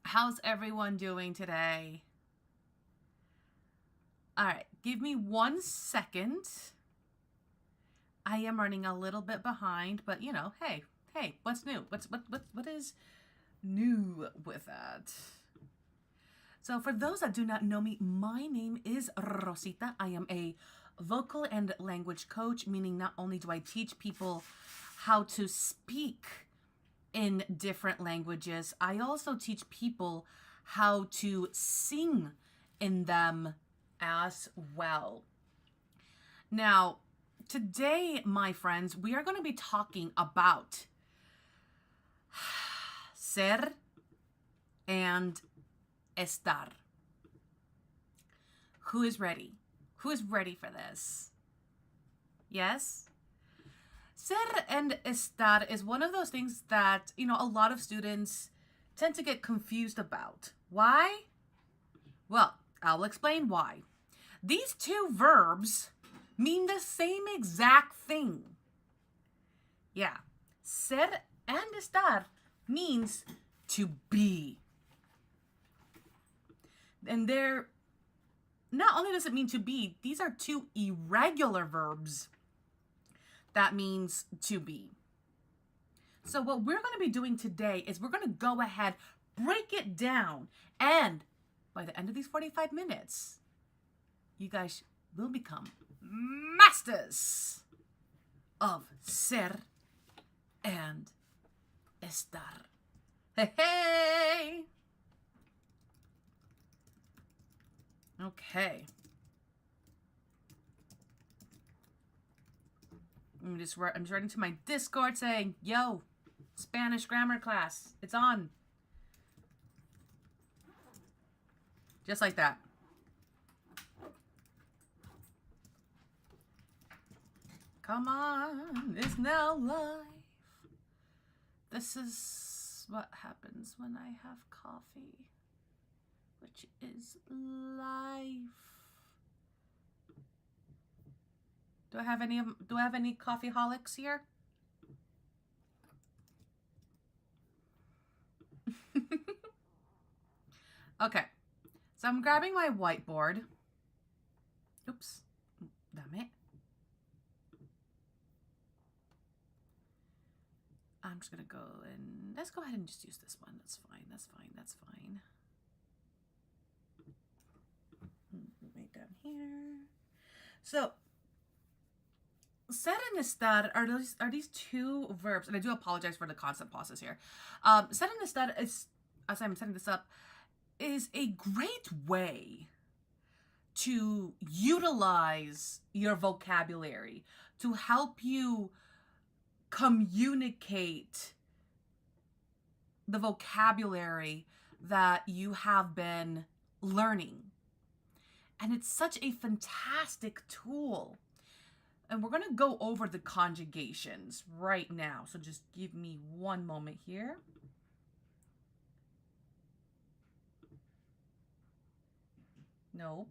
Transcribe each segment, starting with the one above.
How's everyone doing today? All right, give me 1 second. I am running a little bit behind, but hey, what's new? What is new with that? So for those that do not know me, my name is Rosita. I am a vocal and language coach, meaning not only do I teach people how to speak in different languages, I also teach people how to sing in them as well. Now, today, my friends, we are going to be talking about ser and estar. Who is ready? Who is ready for this? Yes? Ser and estar is one of those things that, a lot of students tend to get confused about. Why? Well, I'll explain why. These two verbs mean the same exact thing. Yeah, ser and estar means to be. And not only does it mean to be, these are two irregular verbs that means to be. So what we're going to be doing today is we're going to go ahead, break it down, and by the end of these 45 minutes, you guys will become masters of ser and estar. Hey! Okay. I'm just writing to my Discord saying, yo, Spanish grammar class, it's on. Just like that. Come on, it's now live. This is what happens when I have coffee, which is life. Do I have any coffee holics here? Okay. So I'm grabbing my whiteboard. Oops. Damn it. I'm just going to go and let's go ahead and just use this one. That's fine. Right down here. So, ser and estar are these two verbs, and I do apologize for the constant pauses here. Ser and estar is, as I'm setting this up, is a great way to utilize your vocabulary to help you communicate the vocabulary that you have been learning. And it's such a fantastic tool. And we're going to go over the conjugations right now. So just give me one moment here. Nope.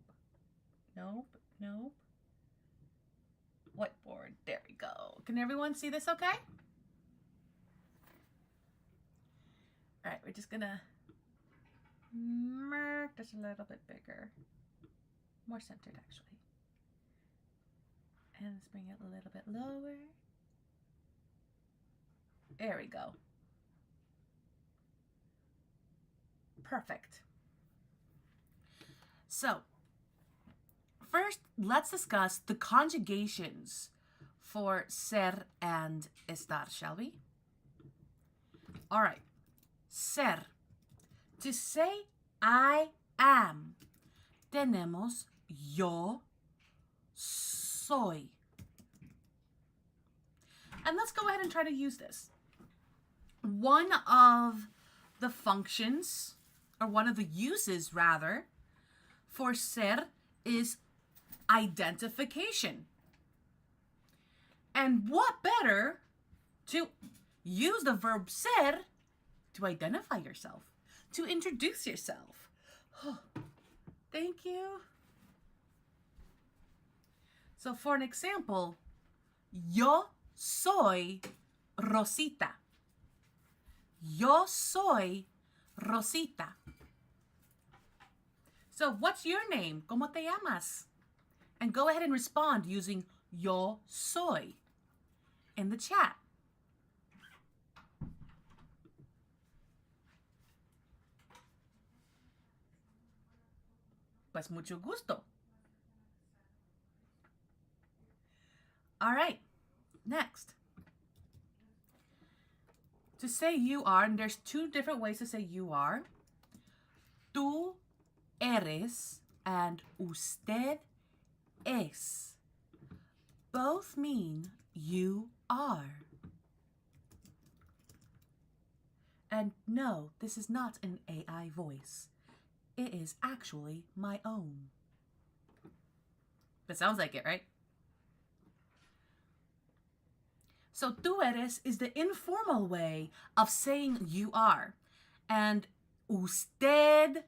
Whiteboard. There we go. Can everyone see this okay? All right, we're just going to mark this a little bit bigger. More centered, actually. And let's bring it a little bit lower. There we go. Perfect. So, first, let's discuss the conjugations for ser and estar, shall we? All right. Ser. To say I am, tenemos yo soy. And let's go ahead and try to use this. One of the functions, or one of the uses rather, for ser is identification. And what better to use the verb ser to identify yourself, to introduce yourself. Oh, thank you. So for an example, yo soy Rosita. Yo soy Rosita. So what's your name? ¿Cómo te llamas? And go ahead and respond using yo soy in the chat. Pues mucho gusto. All right, next. To say you are, and there's two different ways to say you are. Tú eres and usted es. Both mean you are. And no, this is not an AI voice. It is actually my own. That sounds like it, right? So tú eres is the informal way of saying you are. And usted,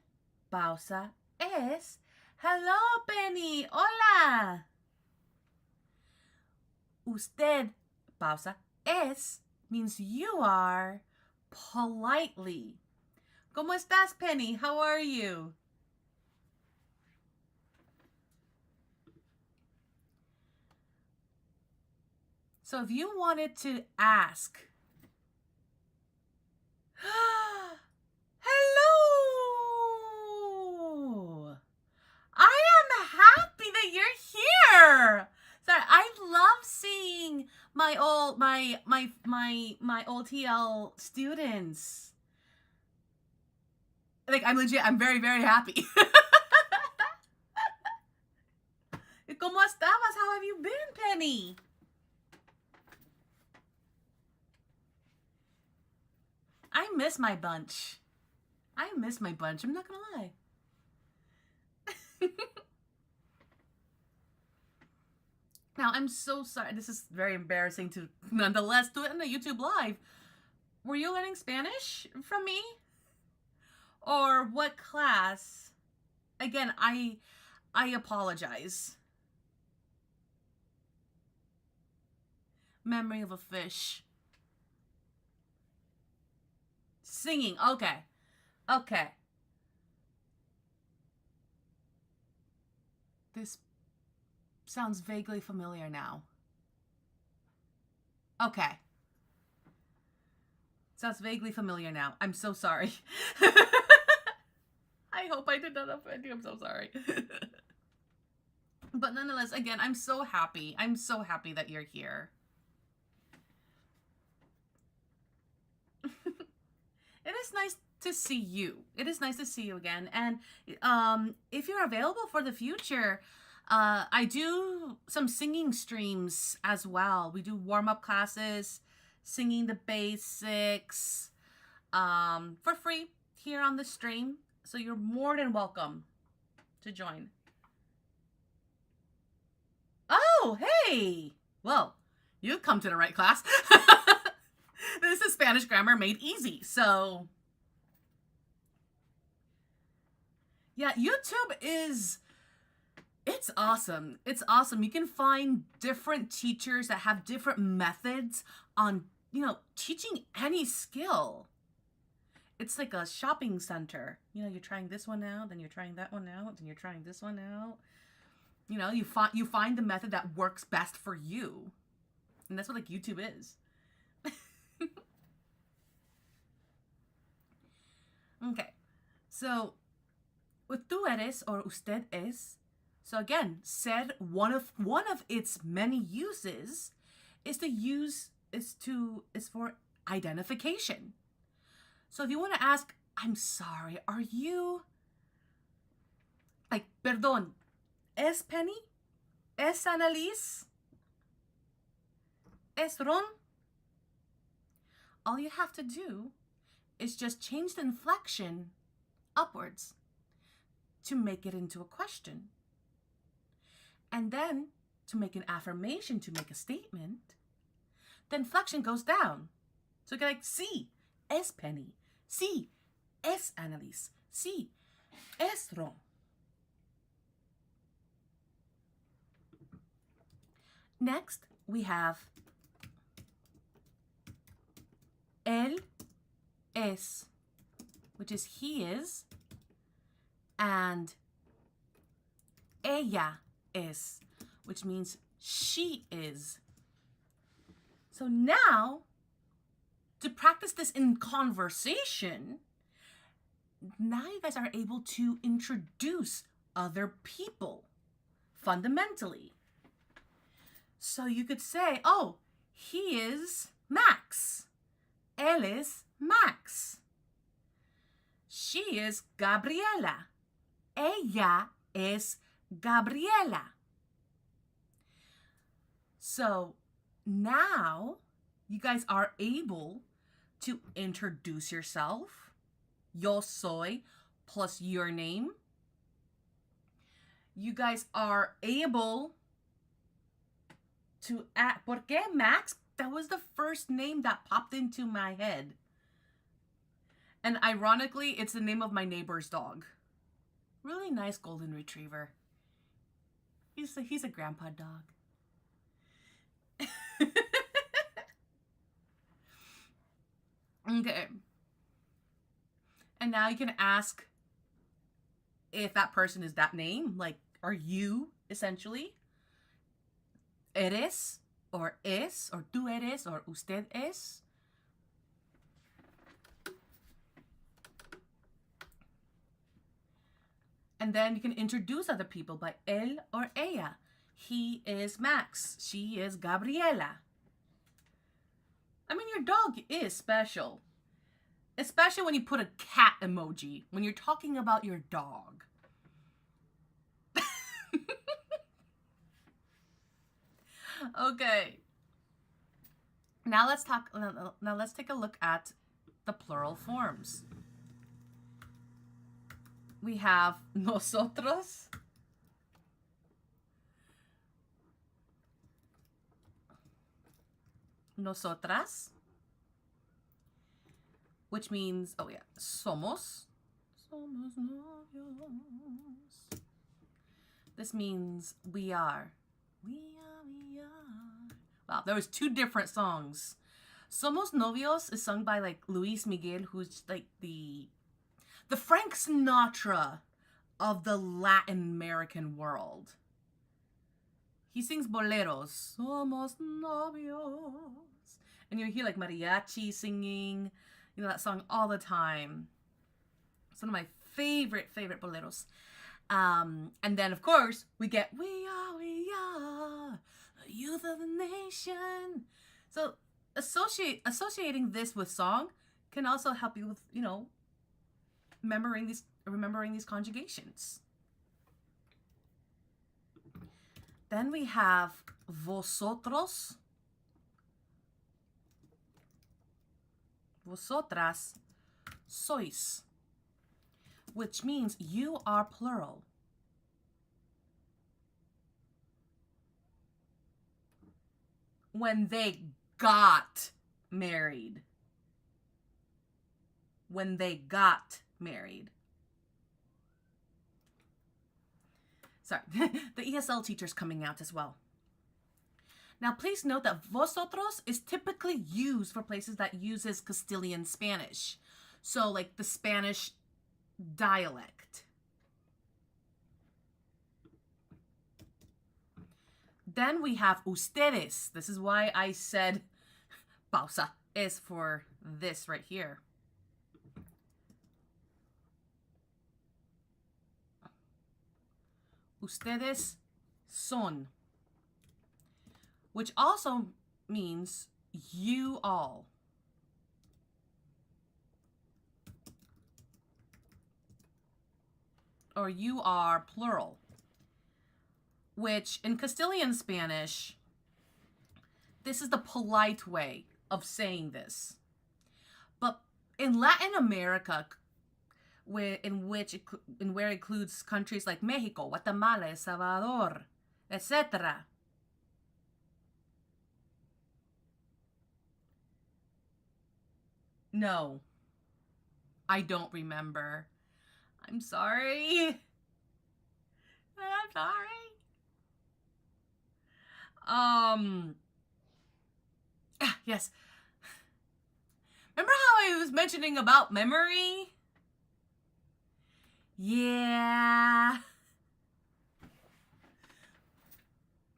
pausa, es. Hello, Penny. Hola. Usted, pausa, es means you are politely. ¿Cómo estás, Penny? How are you? So if you wanted to ask, hello, I am happy that you're here. Sorry, I love seeing my old TL students. Like, I'm very, very happy. ¿Cómo estabas? How have you been, Penny? I miss my bunch. I'm not gonna lie. Now, I'm so sorry. This is very embarrassing to nonetheless do it on the YouTube Live. Were you learning Spanish from me? Or what class? Again, I apologize. Memory of a fish. Singing. Okay. This sounds vaguely familiar now. Okay. Sounds vaguely familiar now. I'm so sorry. I hope I did not offend you. I'm so sorry. But nonetheless, again, I'm so happy. I'm so happy that you're here. It is nice to see you. It is nice to see you again. And if you're available for the future, I do some singing streams as well. We do warm-up classes, singing the basics, for free here on the stream. So you're more than welcome to join. Oh, hey! Well, you've come to the right class. This is Spanish grammar made easy. So, yeah, YouTube it's awesome. It's awesome. You can find different teachers that have different methods on, teaching any skill. It's like a shopping center. You're trying this one out, then you're trying that one out, then you're trying this one out. You find the method that works best for you. And that's what like YouTube is. Okay. So with tú eres or usted es, so again, ser, one of its many uses is for identification. So if you want to ask, I'm sorry, are you, like, perdón, ¿es Penny? ¿Es Annalise? ¿Es Ron? All you have to do is just change the inflection upwards to make it into a question. And then to make an affirmation, to make a statement, the inflection goes down. So you get like, sí, es Penny. Sí, es Annalise. Sí, es Ron. Next, we have él es. which is he is, and ella es, which means she is. So now, to practice this in conversation, now you guys are able to introduce other people fundamentally. So you could say, oh, he is Max. Él es Max. She is Gabriela. Ella es Gabriela. So now you guys are able to introduce yourself. Yo soy plus your name. You guys are able to add. ¿Por qué Max? That was the first name that popped into my head. And ironically, it's the name of my neighbor's dog. Really nice golden retriever. He's a grandpa dog. Okay. And now you can ask if that person is that name. Like, are you, essentially? Eres, or es, or tú eres, or usted es. And then you can introduce other people by él or ella. He is Max. She is Gabriela. I mean, your dog is special. Especially when you put a cat emoji. When you're talking about your dog. Okay. Now let's take a look at the plural forms. We have nosotros, nosotras, which means, oh yeah, somos novios. This means we are. Wow, there was 2 different songs. Somos Novios is sung by like Luis Miguel, who's like the Frank Sinatra of the Latin American world. He sings boleros. Somos novios. And you hear like mariachi singing, you know, that song all the time. It's one of my favorite boleros. And then, of course, we get we are, the youth of the nation. So associating this with song can also help you with, you know, remembering these conjugations. Then we have vosotros, vosotras, sois, which means you are plural. When they got married. When they got married. Sorry, the ESL teacher's coming out as well. Now, please note that vosotros is typically used for places that uses Castilian Spanish. So, like the Spanish dialect. Then we have ustedes. This is why I said pausa is for this right here. Ustedes son, which also means you all. Or you are plural, which in Castilian Spanish, this is the polite way of saying this. But in Latin America, where it includes countries like Mexico, Guatemala, El Salvador, etc. No, I don't remember. I'm sorry. I'm sorry. Yes. Remember how I was mentioning about memory? Yeah.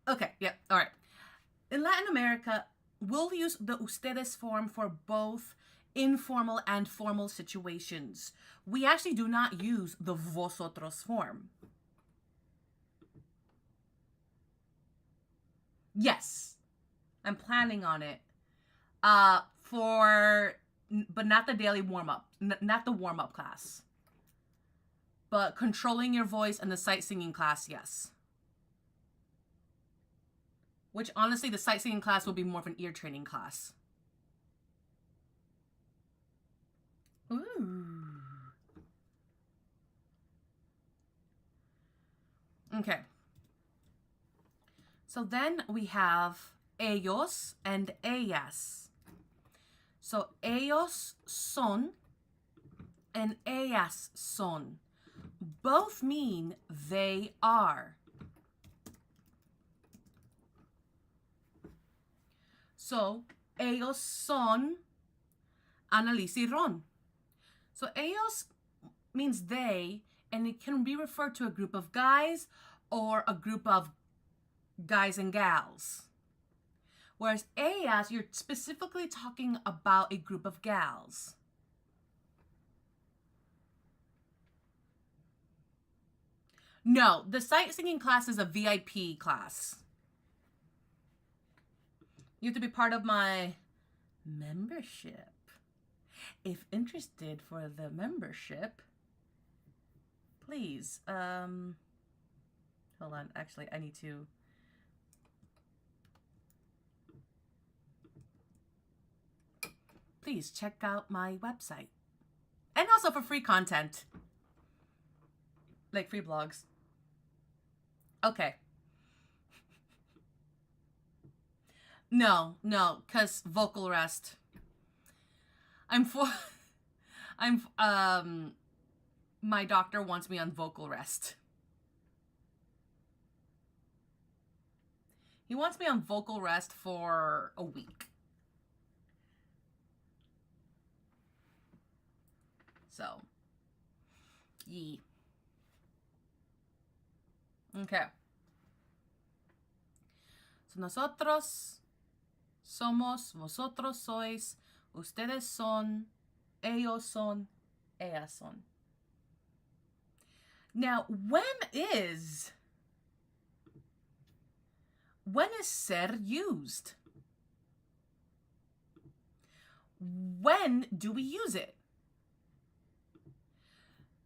Okay, yeah, all right. In Latin America, we'll use the ustedes form for both informal and formal situations. We actually do not use the vosotros form. Yes, I'm planning on it. But not the daily warm up, not the warm up class. But controlling your voice and the sight singing class, yes. Which honestly, the sight singing class will be more of an ear training class. Ooh. Okay. So then we have ellos and ellas. So ellos son and ellas son. Both mean they are. So ellos son Annalise y Ron. So ellos means they, and it can be referred to a group of guys or a group of guys and gals. Whereas ellas, you're specifically talking about a group of gals. No, the sight singing class is a VIP class. You have to be part of my membership. If interested for the membership, please, hold on, actually, I need to. Please check out my website. And also for free content. Like free blogs. Okay. No, because vocal rest. My doctor wants me on vocal rest. He wants me on vocal rest for a week. So, yee. Okay. So nosotros somos, vosotros sois, ustedes son, ellos son, ellas son. Now, when is ser used? When do we use it?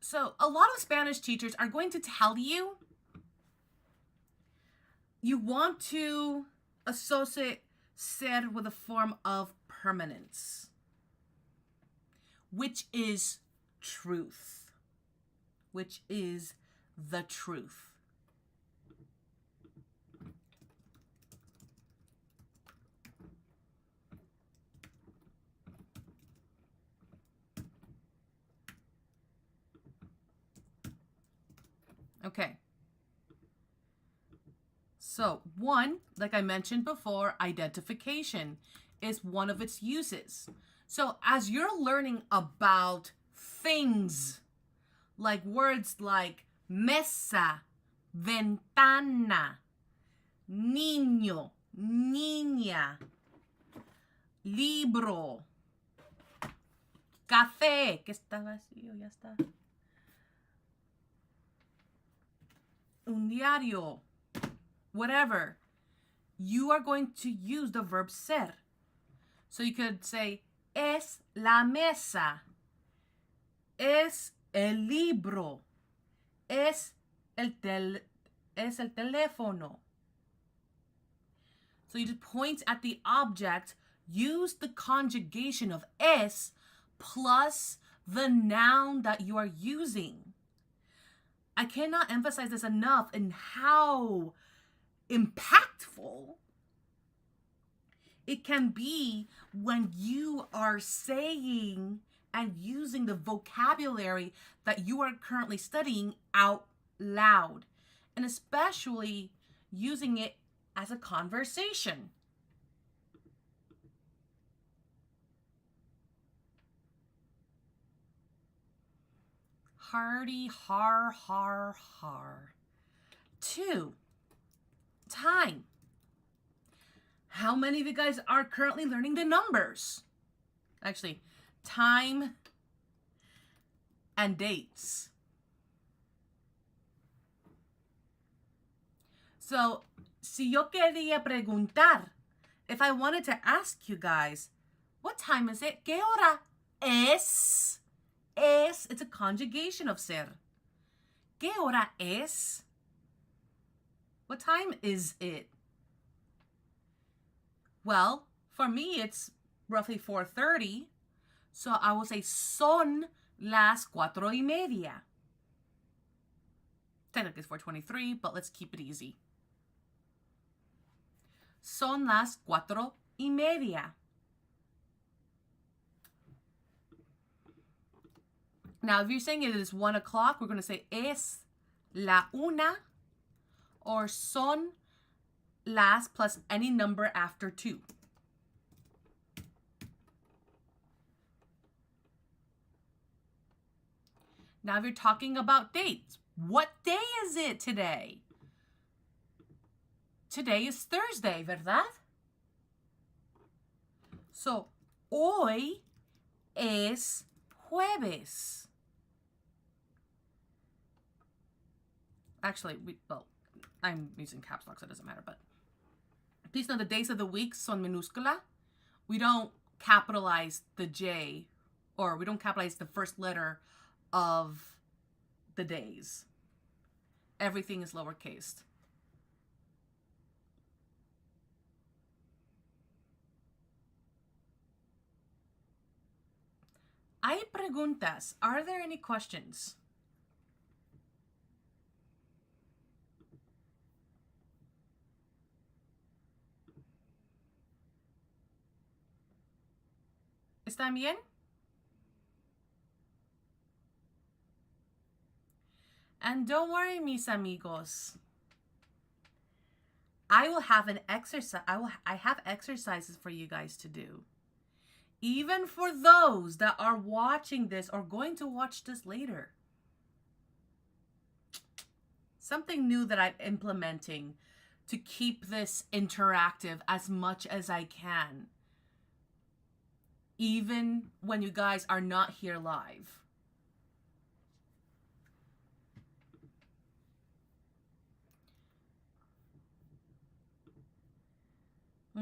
So a lot of Spanish teachers are going to tell you want to associate ser with a form of permanence, which is truth, which is the truth. Okay. So one, like I mentioned before, identification is one of its uses. So as you're learning about things, like words like mesa, ventana, niño, niña, libro, café, que está vacío, ya está. Un diario, whatever, you are going to use the verb ser. So you could say, es la mesa, es el libro, es el teléfono. So you just point at the object, use the conjugation of es plus the noun that you are using. I cannot emphasize this enough in how impactful it can be when you are saying and using the vocabulary that you are currently studying out loud, and especially using it as a conversation. party, har, har, har. 2, time. How many of you guys are currently learning the numbers? Actually, time and dates. So, si yo quería preguntar, if I wanted to ask you guys, what time is it? ¿Qué hora es? Es, it's a conjugation of ser. ¿Qué hora es? What time is it? Well, for me, it's roughly 4:30. So I will say, son las 4:30. Technically it's 4:23, but let's keep it easy. Son las 4:30. Now, if you're saying it is 1 o'clock, we're going to say es la una, or son las plus any number after 2. Now, if you're talking about dates, what day is it today? Today is Thursday, ¿verdad? So, hoy es jueves. Actually, I'm using caps lock, so it doesn't matter, but please know the days of the week son minúscula. We don't capitalize the J, or we don't capitalize the first letter of the days. Everything is lowercase. Hay preguntas. Are there any questions? ¿Están bien? And don't worry, mis amigos. I will have an exercise. I have exercises for you guys to do. Even for those that are watching this or going to watch this later. Something new that I'm implementing to keep this interactive as much as I can. Even when you guys are not here live.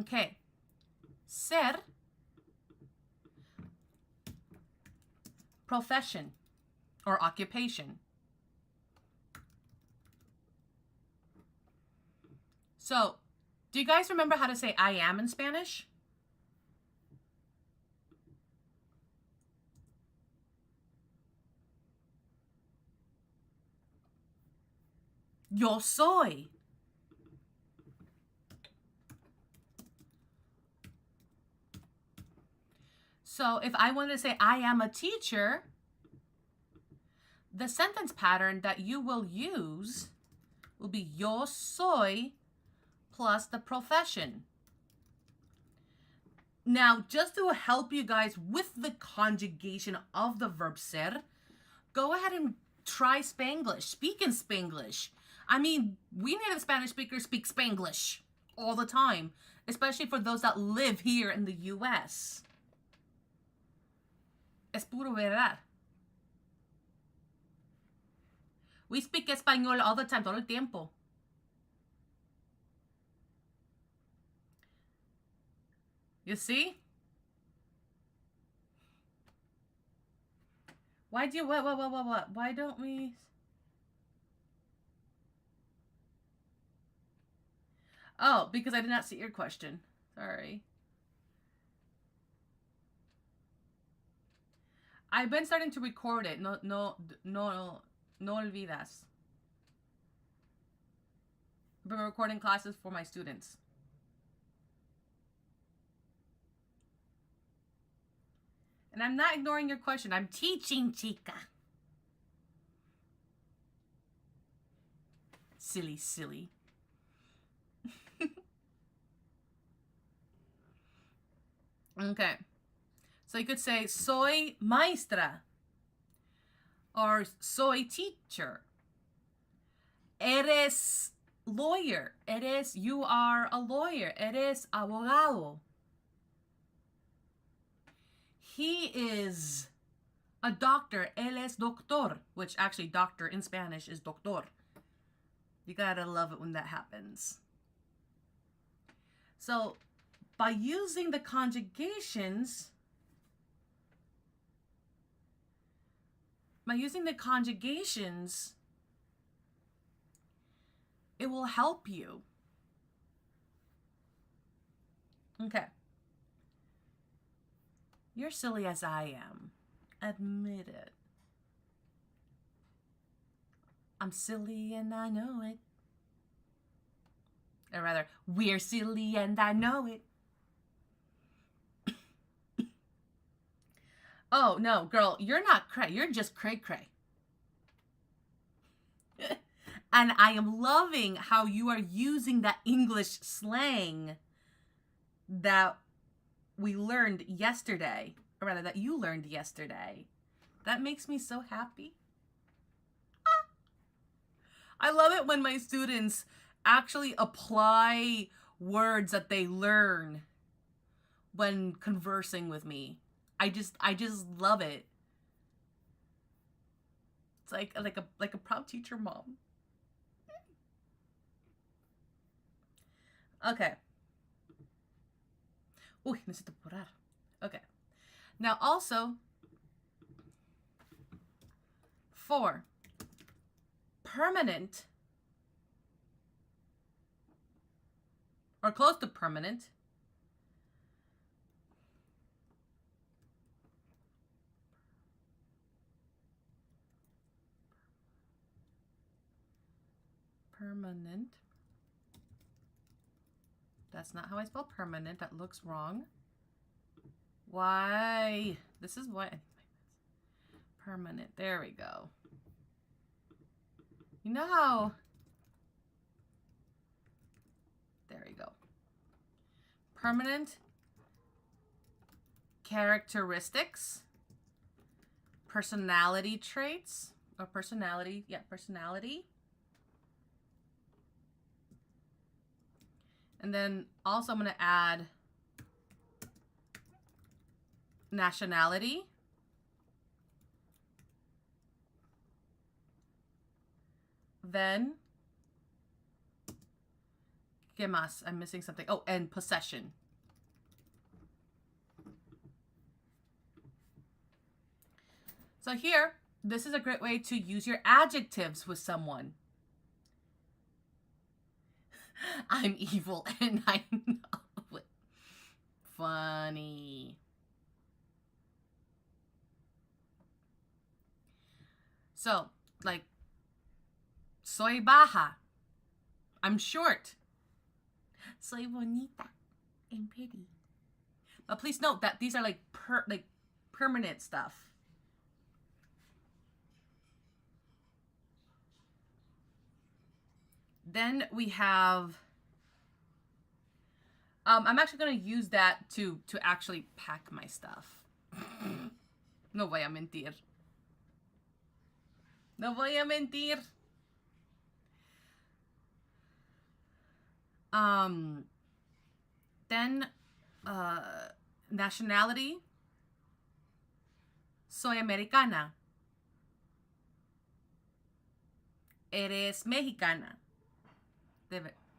Okay. Ser, profession or occupation. So, do you guys remember how to say I am in Spanish? Yo soy. So if I wanted to say I am a teacher, the sentence pattern that you will use will be yo soy plus the profession. Now, just to help you guys with the conjugation of the verb ser, go ahead and try Spanglish. Speak in Spanglish. I mean, we native Spanish speakers speak Spanglish all the time, especially for those that live here in the US. Es puro verdad. We speak español all the time, todo el tiempo. You see? Why do you, what? Why don't we? Oh, because I did not see your question. Sorry. I've been starting to record it. No olvidas. I've been recording classes for my students. And I'm not ignoring your question. I'm teaching, chica. Silly. Okay. So you could say, soy maestra. Or soy teacher. Eres lawyer. You are a lawyer. Eres abogado. He is a doctor. Él es doctor, which actually doctor in Spanish is doctor. You gotta love it when that happens. So by using the conjugations, it will help you. Okay. You're silly as I am. Admit it. I'm silly and I know it. Or rather, we're silly and I know it. Oh, no, girl, you're not cray. You're just cray-cray. And I am loving how you are using that English slang that we learned yesterday. Or rather, that you learned yesterday. That makes me so happy. I love it when my students actually apply words that they learn when conversing with me. I just love it. It's like a proud teacher mom. Okay. Uy, necesito parar. Okay. Now also, for permanent or close to permanent, that's not how I spell permanent. That looks wrong. Why? This is why. Permanent. There we go. You know how? There we go. Permanent characteristics, personality traits, or personality. Yeah, personality. And then also I'm going to add nationality. Then, ¿qué más? I'm missing something. Oh, and possession. So here, this is a great way to use your adjectives with someone. I'm evil and I know it. Funny. So, like, soy baja. I'm short. Soy bonita and pretty. But please note that these are like permanent stuff. Then we have, I'm actually going to use that to actually pack my stuff. No voy a mentir. No voy a mentir. Then, nationality. Soy americana. Eres mexicana.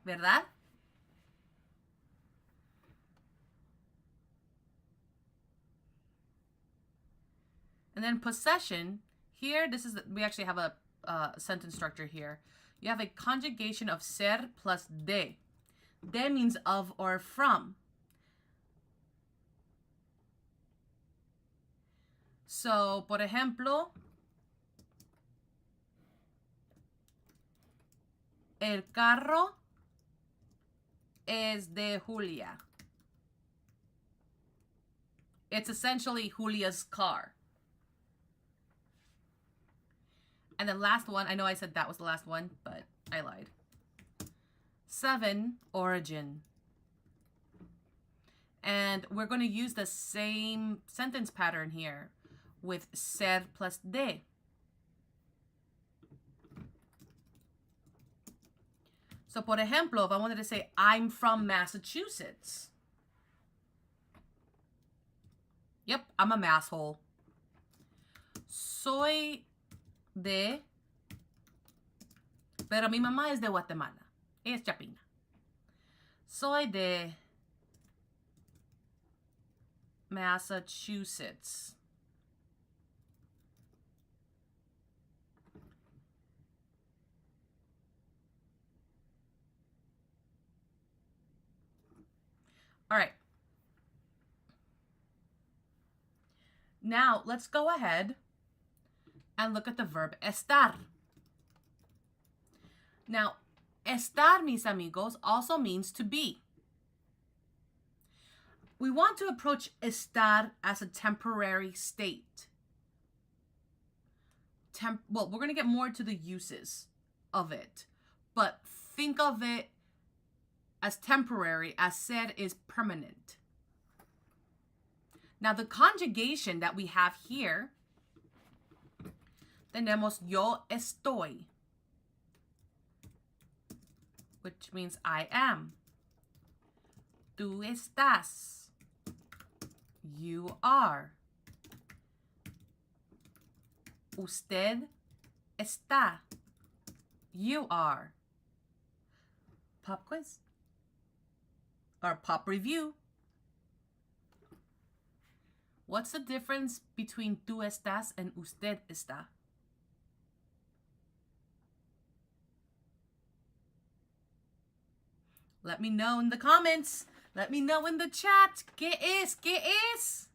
¿Verdad? And then possession. Here, we actually have a sentence structure here. You have a conjugation of ser plus de. De means of or from. So, por ejemplo, el carro es de Julia. It's essentially Julia's car. And the last one, I know I said that was the last one, but I lied. 7, origin. And we're going to use the same sentence pattern here with ser plus de. So, por ejemplo, if I wanted to say, I'm from Massachusetts. Yep, I'm a masshole. Soy de... Pero mi mamá es de Guatemala. Ella es chapina. Soy de Massachusetts. All right. Now, let's go ahead and look at the verb estar. Now, estar, mis amigos, also means to be. We want to approach estar as a temporary state. Well, we're going to get more to the uses of it, but think of it as temporary, as ser is permanent. Now, the conjugation that we have here, tenemos yo estoy, which means I am. Tú estás. You are. Usted está. You are. Pop quiz. Or pop review. What's the difference between tú estás and usted está? Let me know in the comments. Let me know in the chat. ¿Qué es? ¿Qué es?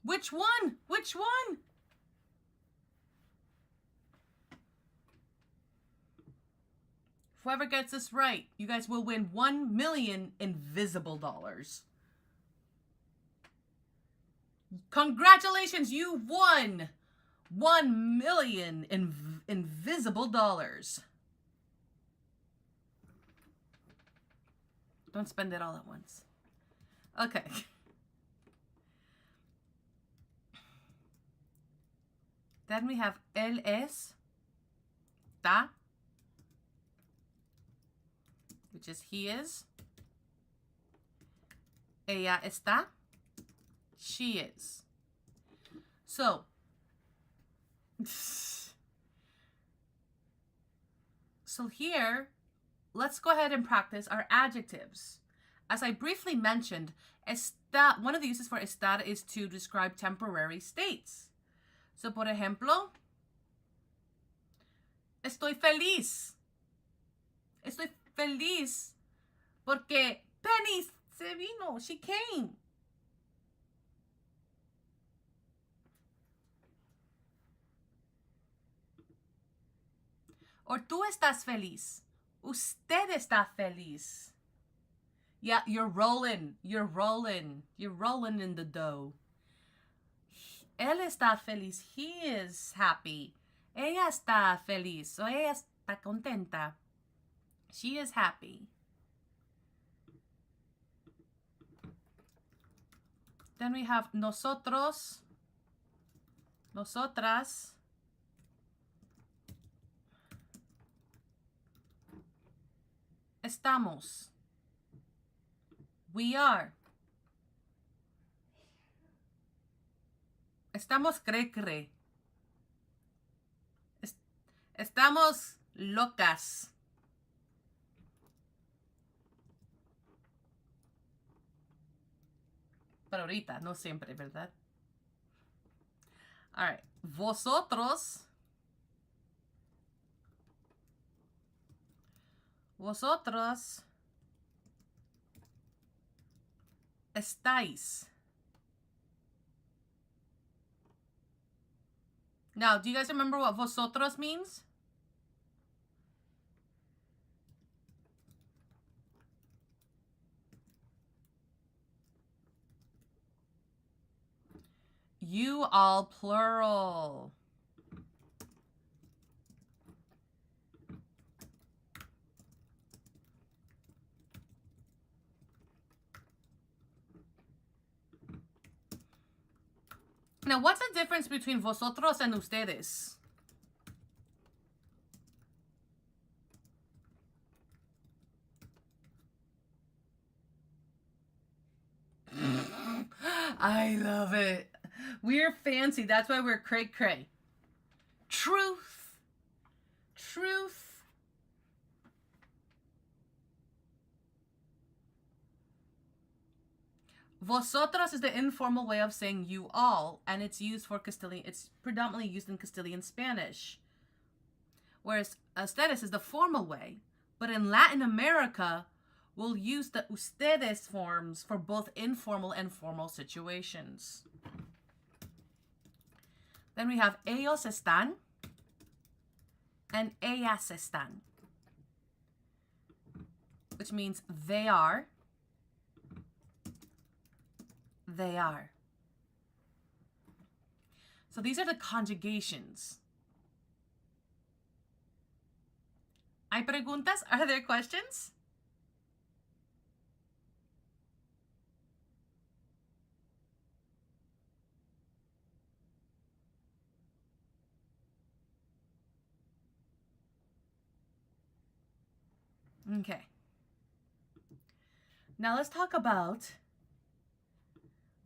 Which one? Which one? Whoever gets this right, you guys will win 1 million invisible dollars. Congratulations, you won 1 million invisible dollars. Don't spend it all at once. Okay. Then we have él es, está, which is he is. Ella está, she is. So, here, let's go ahead and practice our adjectives. As I briefly mentioned, está, one of the uses for estar is to describe temporary states. So, por ejemplo, estoy feliz. Estoy feliz porque Penny se vino. She came. Or tú estás feliz. Usted está feliz. Yeah, you're rolling. You're rolling. You're rolling in the dough. Él está feliz. He is happy. Ella está feliz. O ella está contenta. She is happy. Then we have nosotros, nosotras, estamos. We are. Estamos cree. Estamos locas. Pero ahorita, no siempre, ¿verdad? All right. Vosotros. Vosotros estáis. Now, do you guys remember what vosotros means? You all plural. Now, what's the difference between vosotros and ustedes? I love it. We're fancy. That's why we're cray cray. Truth. Truth. Vosotros is the informal way of saying you all, and it's used for Castilian. It's predominantly used in Castilian Spanish. Whereas ustedes is the formal way. But in Latin America, we'll use the ustedes forms for both informal and formal situations. Then we have ellos están and ellas están, which means they are. They are. So these are the conjugations. ¿Hay preguntas? Are there questions? Okay. Now let's talk about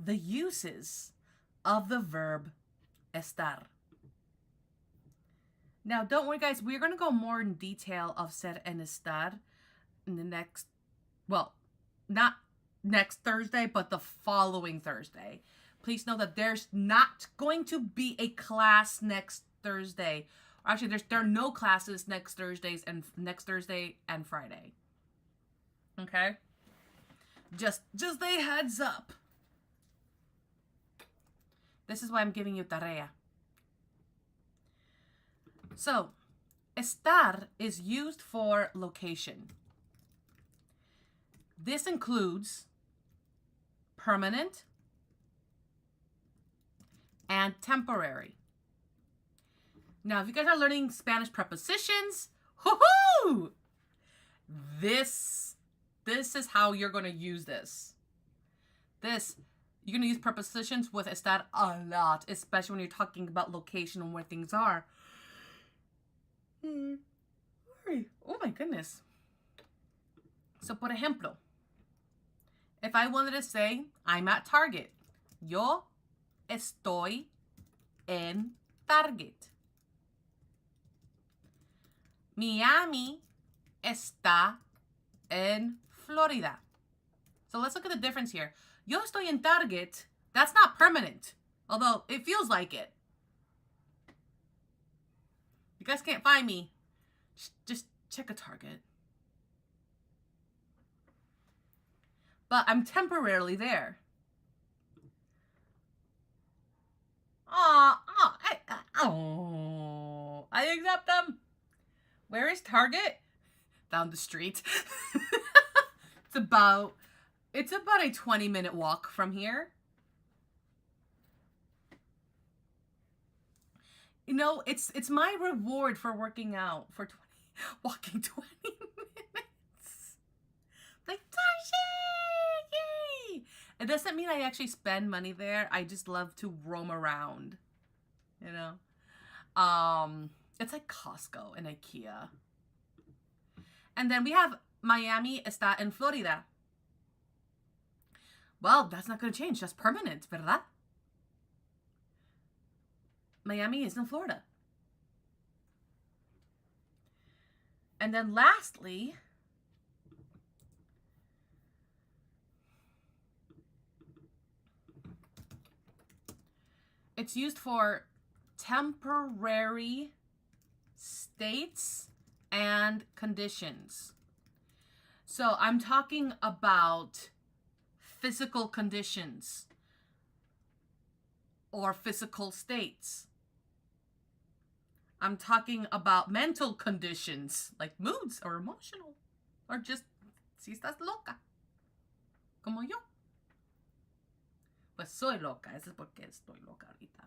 the uses of the verb estar. Now, don't worry, guys. We're going to go more in detail of ser and estar in the next, well, not next Thursday, but the following Thursday. Please know that there's not going to be a class next Thursday. Actually, there are no classes next Thursday and Friday. Okay? Just a heads up. This is why I'm giving you tarea. So, estar is used for location. This includes permanent and temporary. Now, if you guys are learning Spanish prepositions, woohoo! This is how you're going to use this. You're going to use prepositions with estar a lot, especially when you're talking about location and where things are. Oh my goodness. So, por ejemplo, if I wanted to say, I'm at Target. Yo estoy en Target. Miami está en Florida. So let's look at the difference here. Yo estoy en Target. That's not permanent, although it feels like it. You guys can't find me. Just check a Target. But I'm temporarily there. I accept them. Where is Target? Down the street. It's about a 20-minute walk from here. You know, it's my reward for working out for walking 20 minutes. Like, yay! It doesn't mean I actually spend money there. I just love to roam around. You know? It's like Costco and IKEA. And then we have Miami está en Florida. Well, that's not going to change. That's permanent, ¿verdad? Miami is in Florida. And then lastly, it's used for temporary states and conditions. So I'm talking about physical conditions or physical states. I'm talking about mental conditions like moods or emotional or just si estás loca como yo. Pues soy loca, eso es porque estoy loca ahorita.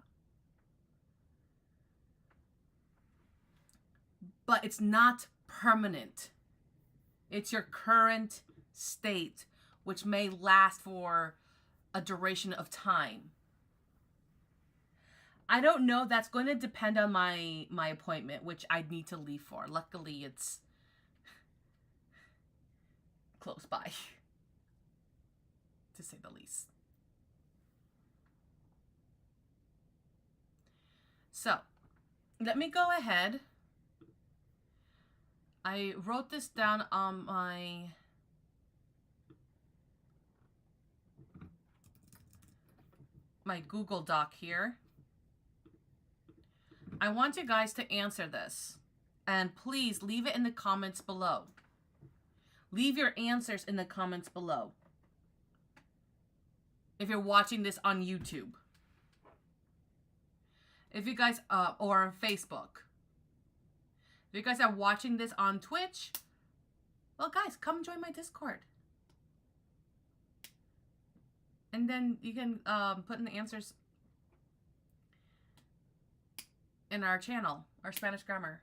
But it's not permanent. It's your current state, which may last for a duration of time. I don't know. That's going to depend on my appointment, which I need to leave for. Luckily, it's close by, to say the least. So let me go ahead. I wrote this down on my Google Doc here. I want you guys to answer this. And please leave it in the comments below. Leave your answers in the comments below. If you're watching this on YouTube. If you guys, or on Facebook. If you guys are watching this on Twitch, well, guys, come join my Discord. And then you can put in the answers in our channel, our Spanish grammar.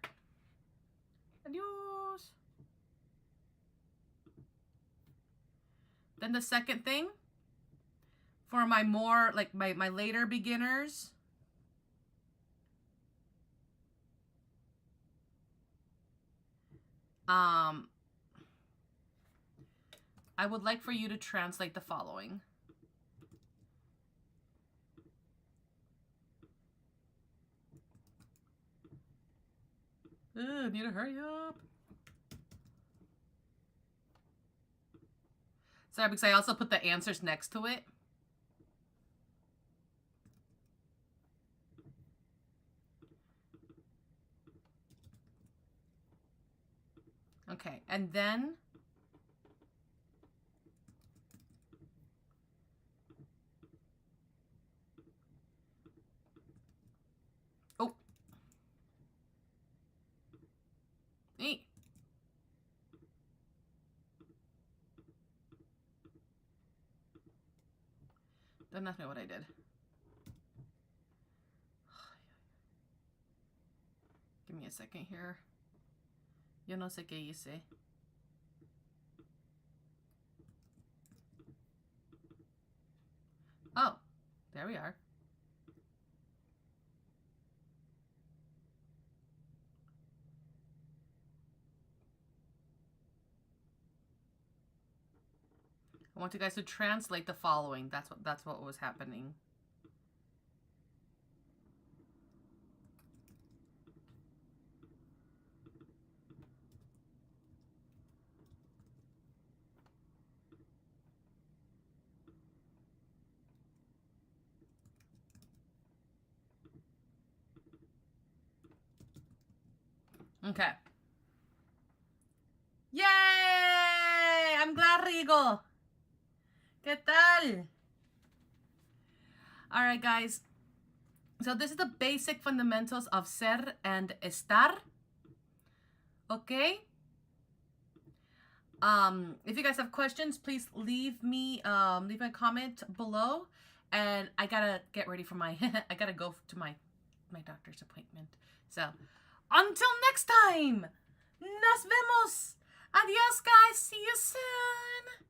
Adios. Then the second thing, for my more, like my later beginners, I would like for you to translate the following. Need to hurry up. Sorry, because I also put the answers next to it. Okay, and then oh, hey, don't ask me what I did. Give me a second here. Yo no sé qué hice. Oh, there we are. I want you guys to translate the following. That's what was happening. Okay. Yay! I'm glad, Rigo. ¿Qué tal? All right, guys. So this is the basic fundamentals of ser and estar. Okay? If you guys have questions, please leave me a comment below. And I gotta get ready for my I gotta go to my doctor's appointment. So until next time, nos vemos. Adios, guys. See you soon.